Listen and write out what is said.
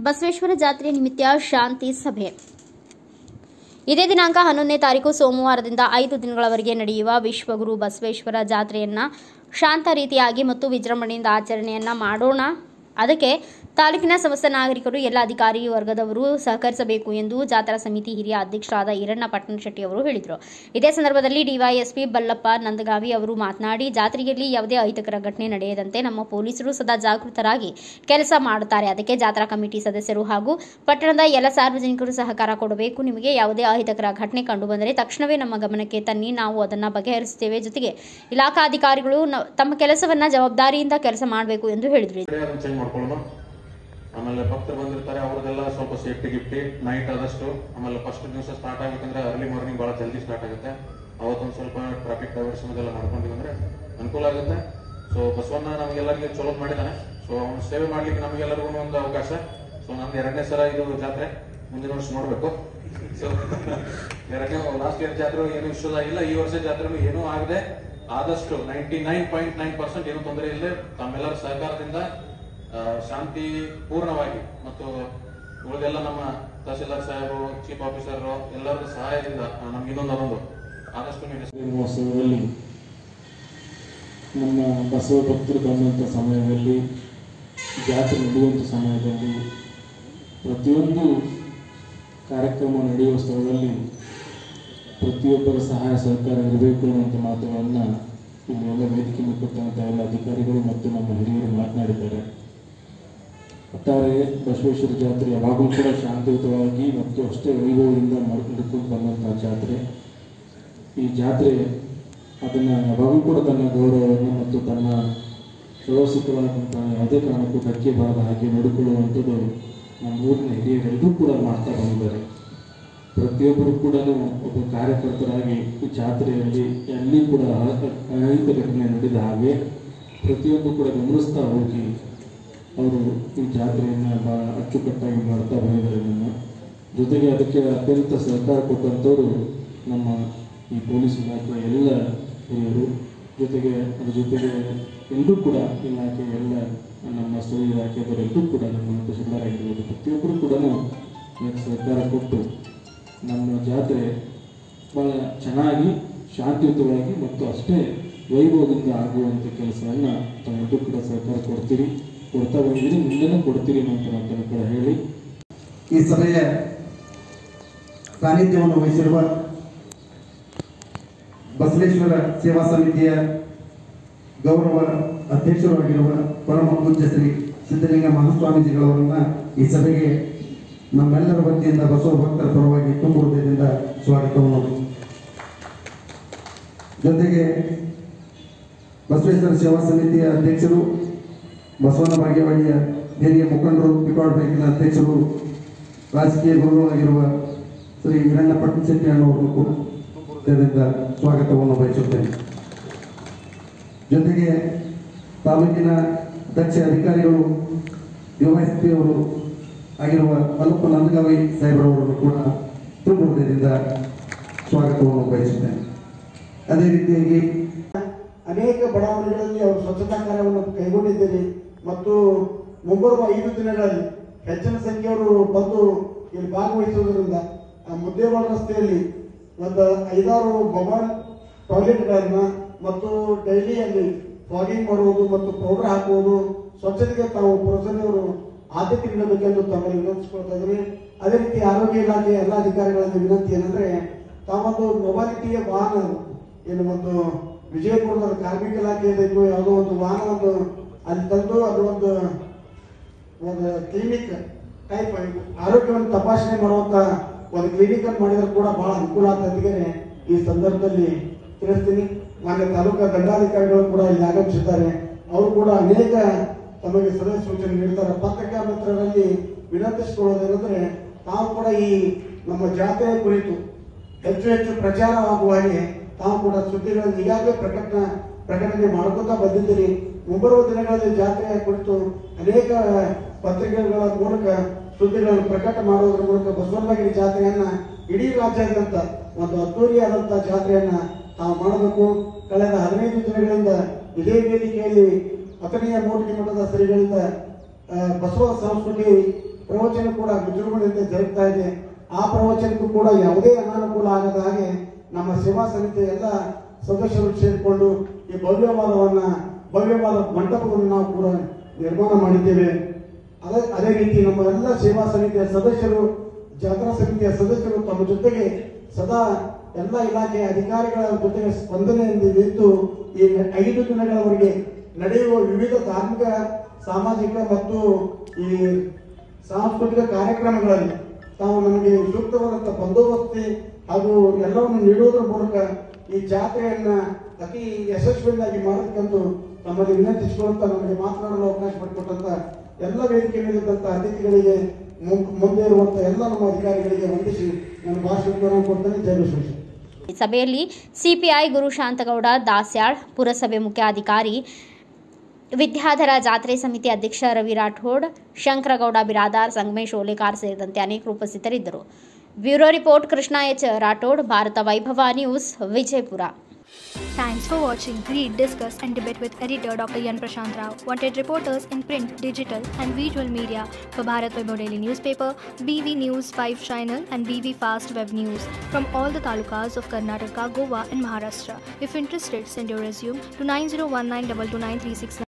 ಬಸವೇಶ್ವರ ಜಾತ್ರೆ ನಿಮಿತ್ತ ಶಾಂತಿ ಸಭೆ. ಇದೇ ದಿನಾಂಕ 11ನೇ ತಾರೀಕು ಸೋಮವಾರದಿಂದ 5 ದಿನಗಳವರೆಗೆ ನಡೆಯುವ ವಿಶ್ವಗುರು ಬಸವೇಶ್ವರ ಜಾತ್ರೆಯನ್ನು ಶಾಂತ ರೀತಿಯಾಗಿ ಮತ್ತು ವಿಜೃಂಭಣೆಯಿಂದ ಆಚರಣೆಯನ್ನು ಮಾಡೋಣ. ಅದಕ್ಕೆ ತಾಲೂಕಿನ ಸಮಸ್ತ ನಾಗರಿಕರು ಎಲ್ಲ ಅಧಿಕಾರಿ ವರ್ಗದವರು ಸಹಕರಿಸಬೇಕು ಎಂದು ಜಾತ್ರಾ ಸಮಿತಿ ಹಿರಿಯ ಅಧ್ಯಕ್ಷರಾದ ಈರಣ್ಣ ಪಟ್ಟಣಶೆಟ್ಟಿ ಅವರು ಹೇಳಿದರು. ಇದೇ ಸಂದರ್ಭದಲ್ಲಿ ಡಿವೈಎಸ್ಪಿ ಬಲ್ಲಪ್ಪ ನಂದಗಾವಿ ಅವರು ಮಾತನಾಡಿ, ಜಾತ್ರೆಯಲ್ಲಿ ಯಾವುದೇ ಅಹಿತಕರ ಘಟನೆ ನಡೆಯದಂತೆ ನಮ್ಮ ಪೊಲೀಸರು ಸದಾ ಜಾಗೃತರಾಗಿ ಕೆಲಸ ಮಾಡುತ್ತಾರೆ. ಅದಕ್ಕೆ ಜಾತ್ರಾ ಕಮಿಟಿ ಸದಸ್ಯರು ಹಾಗೂ ಪಟ್ಟಣದ ಎಲ್ಲ ಸಾರ್ವಜನಿಕರು ಸಹಕಾರ ಕೊಡಬೇಕು. ನಿಮಗೆ ಯಾವುದೇ ಅಹಿತಕರ ಘಟನೆ ಕಂಡುಬಂದರೆ ತಕ್ಷಣವೇ ನಮ್ಮ ಗಮನಕ್ಕೆ ತನ್ನಿ, ನಾವು ಅದನ್ನು ಬಗೆಹರಿಸುತ್ತೇವೆ. ಜೊತೆಗೆ ಇಲಾಖಾ ಅಧಿಕಾರಿಗಳು ತಮ್ಮ ಕೆಲಸವನ್ನು ಜವಾಬ್ದಾರಿಯಿಂದ ಕೆಲಸ ಮಾಡಬೇಕು ಎಂದು ಹೇಳಿದರು. ಆಮೇಲೆ ಭಕ್ತರು ಬಂದಿರ್ತಾರೆ, ಅವ್ರದೆಲ್ಲ ಸ್ವಲ್ಪ ಸೇಫ್ಟಿ ಗಿಫ್ಟಿ ನೈಟ್ ಆದಷ್ಟು. ಆಮೇಲೆ ಫಸ್ಟ್ ದಿವಸ ಸ್ಟಾರ್ಟ್ ಆಗಬೇಕಂದ್ರೆ ಅರ್ಲಿ ಮಾರ್ನಿಂಗ್ ಭಾಳ ಜಲ್ದಿ ಸ್ಟಾರ್ಟ್ ಆಗುತ್ತೆ. ಅವತ್ತೊಂದು ಸ್ವಲ್ಪ ಟ್ರಾಫಿಕ್ ಡೈವರ್ಷನ್ ಅದೆಲ್ಲ ಮಾಡ್ಕೊಂಡಿವಿ ಅಂದ್ರೆ ಅನುಕೂಲ ಆಗುತ್ತೆ. ಸೊ ಬಸವಣ್ಣ ನಮಗೆಲ್ಲರಿಗೆ ಚಲೋ ಮಾಡಿದ್ದಾನೆ. ಸೊ ಅವ್ನು ಸೇವೆ ಮಾಡ್ಲಿಕ್ಕೆ ನಮಗೆಲ್ಲರಿಗೂ ಒಂದು ಅವಕಾಶ. ಸೊ ನಮ್ದು 2ನೇ ಸಲ ಇದು ಜಾತ್ರೆ, ಮುಂದಿನ ವರ್ಷ ನೋಡ್ಬೇಕು. ಸೊ 2ನೇ ಲಾಸ್ಟ್ ಇಯರ್ ಜಾತ್ರೆ ಏನು ಇಶ್ಯೂಸ್ ಆಗಿಲ್ಲ. ಈ ವರ್ಷ ಜಾತ್ರೆ ಏನೂ ಆಗದೆ ಆದಷ್ಟು 99.9% ಏನೂ ತೊಂದರೆ ಇಲ್ಲದೆ ತಮ್ಮೆಲ್ಲರ ಸಹಕಾರದಿಂದ ಶಾಂತಿ ಪೂರ್ಣವಾಗಿ ಮತ್ತು ಉಳಿದೆಲ್ಲ ನಮ್ಮ ತಹಸೀಲ್ದಾರ್ ಸಾಹೇಬರು, ಚೀಫ್ ಆಫೀಸರ್ ಎಲ್ಲರ ಸಹಾಯದಿಂದ ನಮ್ಗೆ ಇನ್ನೊಂದು ಆದಷ್ಟು ಮಹೋತ್ಸವದಲ್ಲಿ ನಮ್ಮ ಬಸವ ಭಕ್ತರು ಬಂದಂಥ ಸಮಯದಲ್ಲಿ, ಜಾತ್ರೆ ನಡೆಯುವಂಥ ಸಮಯದಲ್ಲಿ, ಪ್ರತಿಯೊಂದು ಕಾರ್ಯಕ್ರಮ ನಡೆಯುವ ಸ್ಥಳದಲ್ಲಿ ಪ್ರತಿಯೊಬ್ಬರ ಸಹಾಯ ಸಹಕಾರ ಇರಬೇಕು ಅನ್ನುವಂಥ ಮಾತುಗಳನ್ನು ಇಲ್ಲಿ ಎಲ್ಲ ವೇದಿಕೆ ಕೊಟ್ಟಂಥ ಎಲ್ಲ ಅಧಿಕಾರಿಗಳು ಮತ್ತು ನಮ್ಮ ಹಿರಿಯರು ಮಾತನಾಡಿದ್ದಾರೆ. ಒಟ್ಟಾರೆ ಬಸವೇಶ್ವರ ಜಾತ್ರೆ ಯಾವಾಗಲೂ ಕೂಡ ಶಾಂತಿಯುತವಾಗಿ ಮತ್ತು ಅಷ್ಟೇ ವೈಭವದಿಂದ ನಡ್ಕೊಂಡು ಬಂದಂಥ ಜಾತ್ರೆ. ಈ ಜಾತ್ರೆ ಅದನ್ನು ಯಾವಾಗಲೂ ಕೂಡ ತನ್ನ ಗೌರವವನ್ನು ಮತ್ತು ತನ್ನ ವ್ಯವಸ್ಥಿತವಾದಂಥ ಯಾವುದೇ ಕಾರಣಕ್ಕೂ ಧಕ್ಕೆ ಬಾರದ ಹಾಗೆ ನೋಡಿಕೊಳ್ಳುವಂಥದ್ದು ನಮ್ಮ ಊರಿನ ಹಿರಿಯರೆಲ್ಲರೂ ಕೂಡ ಮಾಡ್ತಾ ಬಂದಿದ್ದಾರೆ. ಪ್ರತಿಯೊಬ್ಬರು ಕೂಡ ಒಬ್ಬ ಕಾರ್ಯಕರ್ತರಾಗಿ ಈ ಜಾತ್ರೆಯಲ್ಲಿ ಎಲ್ಲಿ ಕೂಡ ಅಹಿತ ಘಟನೆ ನಡೆದ ಹಾಗೆ ಪ್ರತಿಯೊಂದು ಕೂಡ ಗಮನಿಸ್ತಾ ಹೋಗಿ ಅವರು ಈ ಜಾತ್ರೆಯನ್ನು ಭಾಳ ಅಚ್ಚುಕಟ್ಟಾಗಿ ಮಾಡ್ತಾ ಬಂದಿದ್ದಾರೆ. ನಮ್ಮ ಜೊತೆಗೆ ಅದಕ್ಕೆ ಅತ್ಯಂತ ಸಹಕಾರ ಕೊಟ್ಟಂಥವರು ನಮ್ಮ ಈ ಪೊಲೀಸ್ ಇಲಾಖೆಯ ಎಲ್ಲ ಹಿರಿಯರು, ಜೊತೆಗೆ ಅದ್ರ ಜೊತೆಗೆ ಎಲ್ಲರೂ ಕೂಡ ಇಲಾಖೆ ಎಲ್ಲ ನಮ್ಮ ಸ್ಥಳೀಯ ಇಲಾಖೆಯವರೆಲ್ಲರೂ ಕೂಡ ನಮ್ಮ ತಹಸೀಲ್ದಾರಾಗಿರ್ಬೋದು ಪ್ರತಿಯೊಬ್ಬರು ಕೂಡ ಸಹಕಾರ ಕೊಟ್ಟು ನಮ್ಮ ಜಾತ್ರೆ ಭಾಳ ಚೆನ್ನಾಗಿ ಶಾಂತಿಯುತವಾಗಿ ಮತ್ತು ಅಷ್ಟೇ ವೈಭವದಿಂದ ಆಗುವಂಥ ಕೆಲಸವನ್ನು ತಾವೆಲ್ಲರೂ ಕೂಡ ಸಹಕಾರ ಕೊಡ್ತಾ ಬಂದಿದ್ದೀರಿ, ಮುಂದೆನೂ ಕೊಡ್ತೀರಿ ಅಂತ ಕೂಡ ಹೇಳಿ ಈ ಸಭೆಯ ಸಾನ್ನಿಧ್ಯವನ್ನು ವಹಿಸಿರುವ ಬಸವೇಶ್ವರ ಸೇವಾ ಸಮಿತಿಯ ಗೌರವ ಅಧ್ಯಕ್ಷರು ಆಗಿರುವ ಪರಮ ಪೂಜ್ಯ ಶ್ರೀ ಸಿದ್ಧಲಿಂಗ ಮಹಾಸ್ವಾಮೀಜಿಗಳವರನ್ನ ಈ ಸಭೆಗೆ ನಮ್ಮೆಲ್ಲರ ವತಿಯಿಂದ ಬಸವ ಭಕ್ತರ ಪರವಾಗಿ ತುಂಬು ಹೃದಯದಿಂದ ಸ್ವಾಗತವನ್ನು. ಜೊತೆಗೆ ಬಸವೇಶ್ವರ ಸೇವಾ ಸಮಿತಿಯ ಅಧ್ಯಕ್ಷರು, ಬಸವನ ಭಾಗ್ಯವಾಡಿಯ ಹಿರಿಯ ಮುಖಂಡರು, ಪಿಕಾಡ್ ಬ್ಯಾಂಕಿನ ಅಧ್ಯಕ್ಷರು, ರಾಜಕೀಯ ಗುರುಗಳಾಗಿರುವ ಶ್ರೀ ಈರಣ್ಣ ಪಟ್ಟಣಶೆಟ್ಟಿ ಅನ್ನೋರು ಕೂಡ ಹೃದಯದಿಂದ ಸ್ವಾಗತವನ್ನು ಬಯಸುತ್ತೇನೆ. ಜೊತೆಗೆ ತಾಲೂಕಿನ ದಕ್ಷ ಅಧಿಕಾರಿಗಳು, ಡಿವೈಎಸ್ಪಿ ಅವರು ಆಗಿರುವ ಬಲ್ಲಪ್ಪ ನಂದಗಾವಿ ಸಾಹೇಬರವರನ್ನು ಕೂಡ ತುಂಬ ಹೃದಯದಿಂದ ಸ್ವಾಗತವನ್ನು ಬಯಸುತ್ತೇನೆ. ಅದೇ ರೀತಿಯಾಗಿ ಅನೇಕ ಬಡಾವಣೆಗಳಲ್ಲಿ ಅವರು ಸ್ವಚ್ಛತಾ ಕಾರ್ಯವನ್ನು ಕೈಗೊಂಡಿದ್ದೀರಿ ಮತ್ತು ಮುಂಬರುವ 5 ದಿನಗಳಲ್ಲಿ ಹೆಚ್ಚಿನ ಸಂಖ್ಯೆಯವರು ಬಂದು ಇಲ್ಲಿ ಭಾಗವಹಿಸುವುದರಿಂದ ಮುದ್ದೇವಾಡ ರಸ್ತೆಯಲ್ಲಿ ಒಂದು 5-6 ಮೊಬೈಲ್ ಟಾಯ್ಲೆಟ್ಗಳನ್ನು ಮತ್ತು ಡೈಲಿಯಲ್ಲಿ ಫಾಗಿಂಗ್ ಮಾಡುವುದು ಮತ್ತು ಪೌಡರ್ ಹಾಕುವುದು, ಸ್ವಚ್ಛತೆಗೆ ತಾವು ಪುರಸಭೆಯವರು ಆದ್ಯತೆ ನೀಡಬೇಕೆಂದು ತಮ್ಮಲ್ಲಿ ವಿನಂತಿಸಿಕೊಳ್ತಾ ಇದ್ರಿ. ಅದೇ ರೀತಿ ಆರೋಗ್ಯ ಇಲಾಖೆಯ ಎಲ್ಲ ಅಧಿಕಾರಿಗಳಲ್ಲಿ ವಿನಂತಿ ಏನಂದ್ರೆ, ತಾವೊಂದು ಮೊಬಾಲಿಟಿಯ ವಾಹನ ಏನು ಒಂದು ವಿಜಯಪುರದ ಕಾರ್ಮಿಕ ಇಲಾಖೆಯದ್ದು ಯಾವುದೋ ಒಂದು ವಾಹನವನ್ನು ಅಲ್ಲಿ ತಂದು ಅದು ಒಂದು ಕ್ಲಿನಿಕ್ ಟೈಪ್ ಆರೋಗ್ಯವನ್ನು ತಪಾಸಣೆ ಮಾಡುವಂತ ಒಂದು ಕ್ಲಿನಿಕ್ ಅನ್ನು ಮಾಡಿದ್ರೆ ಕೂಡ ಬಹಳ ಅನುಕೂಲ ಆಗ್ತದೆ. ಈ ಸಂದರ್ಭದಲ್ಲಿ ತಿಳಿಸ್ತೀನಿ. ಮಾನ್ಯ ತಾಲೂಕಾ ದಂಡಾಧಿಕಾರಿಗಳು ಕೂಡ ಇಲ್ಲಿ ಆಗಮಿಸಿದ್ದಾರೆ. ಅವರು ಕೂಡ ಅನೇಕ ತಮಗೆ ಸಲಹೆ ಸೂಚನೆ ನೀಡ್ತಾರೆ. ಪತ್ರಿಕಾ ಮಿತ್ರರಲ್ಲಿ ವಿನಂತಿಸಿಕೊಳ್ಳೋದೇನೆಂದ್ರೆ, ತಾವು ಕೂಡ ಈ ನಮ್ಮ ಜಾತ್ರೆಯ ಕುರಿತು ಹೆಚ್ಚು ಪ್ರಚಾರವಾಗುವ ಹಾಗೆ ತಾವು ಕೂಡ ಸುದ್ದಿಗಳನ್ನು ಈಗಾಗಲೇ ಪ್ರಕಟಣೆ ಮಾಡ್ಕೊತಾ ಬಂದಿದ್ದೀರಿ. ಮುಂಬರುವ ದಿನಗಳಲ್ಲಿ ಜಾತ್ರೆಯ ಕುರಿತು ಅನೇಕ ಪತ್ರಿಕೆಗಳ ಮೂಲಕ ಸುದ್ದಿಗಳನ್ನು ಪ್ರಕಟ ಮಾಡುವುದರ ಮೂಲಕ ಬಸವನಗಿರಿ ಜಾತ್ರೆಯನ್ನ ಇಡೀ ರಾಜ್ಯಾದ್ಯಂತ ಒಂದು ಅದ್ದೂರಿಯಾದಂತಹ ಜಾತ್ರೆಯನ್ನ ತಾವು ಮಾಡಬೇಕು. ಕಳೆದ 15 ದಿನಗಳಿಂದ ಇದೇ ವೇದಿಕೆಯಲ್ಲಿ 10ನೇ ಮೂರ್ತಿ ಮಠದ ಶ್ರೀಗಳಿಂದ ಬಸವ ಸಂಸ್ಕೃತಿ ಪ್ರವಚನ ಕೂಡ ವಿಜೃಂಭಣೆಯಿಂದ ಜರುಗ್ತಾ ಇದೆ. ಆ ಪ್ರವಚನಕ್ಕೂ ಕೂಡ ಯಾವುದೇ ಅನಾನುಕೂಲ ಆಗದ ಹಾಗೆ ನಮ್ಮ ಸೇವಾ ಸಮಿತಿಯ ಎಲ್ಲ ಸದಸ್ಯರು ಸೇರಿಕೊಂಡು ಈ ಭವ್ಯವಾದ ಮಂಟಪವನ್ನು ನಾವು ಕೂಡ ನಿರ್ಮಾಣ ಮಾಡಿದ್ದೇವೆ. ಅದೇ ರೀತಿ ನಮ್ಮ ಎಲ್ಲ ಸೇವಾ ಸಮಿತಿಯ ಸದಸ್ಯರು, ಜಾತ್ರಾ ಸಮಿತಿಯ ಸದಸ್ಯರು ತಮ್ಮ ಜೊತೆಗೆ ಸದಾ ಎಲ್ಲ ಇಲಾಖೆಯ ಅಧಿಕಾರಿಗಳ ಜೊತೆಗೆ ಸ್ಪಂದನೆಯಿಂದ ನಿಂತು ಈ 5 ದಿನಗಳವರೆಗೆ ನಡೆಯುವ ವಿವಿಧ ಧಾರ್ಮಿಕ, ಸಾಮಾಜಿಕ ಮತ್ತು ಈ ಸಾಂಸ್ಕೃತಿಕ ಕಾರ್ಯಕ್ರಮಗಳಲ್ಲಿ ತಾವು ನಮಗೆ ಸೂಕ್ತವಾದಂಥ ಬಂದೋಬಸ್ತಿ ಹಾಗೂ ಎಲ್ಲವನ್ನು ನೀಡುವುದರ ಮೂಲಕ ಈ ಜಾತ್ರೆಯನ್ನ ಅತಿ ಯಶಸ್ವಿಯಾಗಿ ಮಾಡಬೇಕೆಂದು ತಮ್ಮಲ್ಲಿ ವಿನಂತಿಸಿಕೊಳ್ಳುತ್ತಾ ನಮಗೆ ಮಾತನಾಡಲು ಅವಕಾಶ ಮಾಡಿಕೊಟ್ಟಂತ ಎಲ್ಲ ವೇದಿಕೆ ಮೇಲಿದ್ದಂಥ ಅತಿಥಿಗಳಿಗೆ, ಮುಂದೆ ಇರುವಂತಹ ಎಲ್ಲ ನಮ್ಮ ಅಧಿಕಾರಿಗಳಿಗೆ ವಂದಿಸಿ ನನ್ನ ಭಾಷಣ ಕೊಡ್ತೇನೆ. ಜೈ ವಿಶ್ವೇಶ್ವರ. ಸಭೆಯಲ್ಲಿ ಸಿಪಿಐ ಗುರು ಶಾಂತಗೌಡ ದಾಸ್ಯಾಳ್, ಪುರಸಭೆ ಮುಖ್ಯಾಧಿಕಾರಿ ವಿದ್ಯಾಧರ, ಜಾತ್ರೆ ಸಮಿತಿ ಅಧ್ಯಕ್ಷ ರವಿ ರಾಠೋಡ್, ಶಂಕರಗೌಡ ಬಿರಾದಾರ್, ಸಂಗಮೇಶ್ ಓಲೇಕಾರ್ ಸೇರಿದಂತೆ ಅನೇಕರು ಉಪಸ್ಥಿತರಿದ್ದರು. Bureau report Krishna H Rathod, Bharat Vaibhav news, Vijayapura. Thanks for watching. Read, discuss and debate with editor Dr. Yan Prashant Rao. Wanted reporters in print, digital and visual media for Bharat Vaibhav Daily Newspaper, BV News 5 Channel and BV Fast Web News from all the talukas of Karnataka, Goa and Maharashtra. If interested, send your resume to 9019229369.